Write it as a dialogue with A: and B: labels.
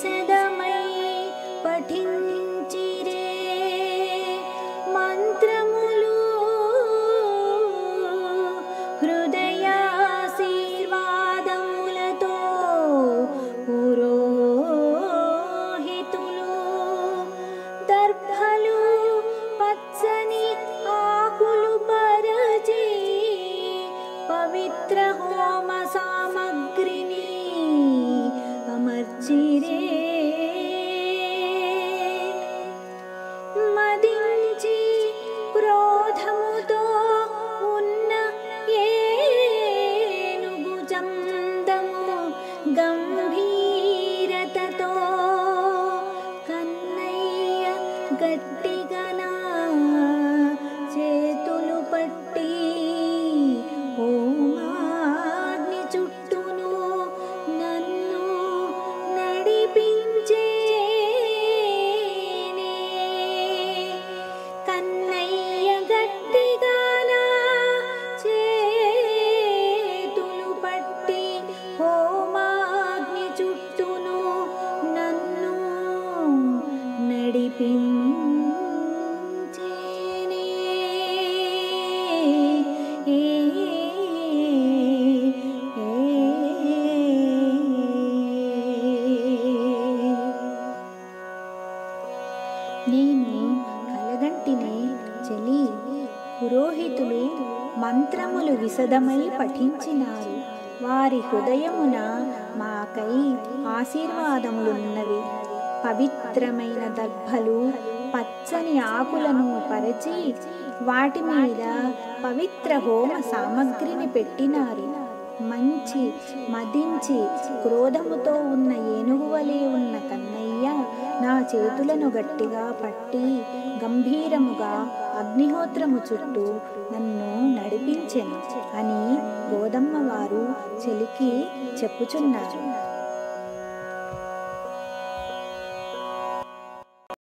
A: విశదమై పఠించిరే మంత్రములు హృదయాశీర్వాదములతో పురోహితులు దర్భలు పచ్చని ఆకులు పరచి పవిత్ర హోమ సామగ్రిని అమర్చిరే మదించి క్రోధముతో ఉన్న ఏనుగు చందము గంభీరతతో కన్నయ్య గట్టిగా నా చేతులు పట్టి హోమాగ్ని చుట్టూను నన్ను నడిపించేనే కన్నయ్య గట్టిగా నా చేతులు పట్టి హోమాగ్ని చుట్టూను నన్ను నడిపించేనే నేను కలగంటిని చెలి పురోహితులు మంత్రములు విశదమై పఠించినారు వారి హృదయమున మాకై ఆశీర్వాదములున్నవి పవిత్రమైన దర్భలు పచ్చని ఆకులను పరచి వాటి మీద పవిత్ర హోమ సామగ్రిని పెట్టినారు మంచి మదించి క్రోధముతో ఉన్న ఏనుగు వలె ఉన్న కన్నయ్య నా చేతులను గట్టిగా పట్టి గంభీరముగా అగ్నిహోత్రము చుట్టూ నన్ను నడిపించెను అని గోదమ్మ వారు చెలికి చెప్పుచున్నారు.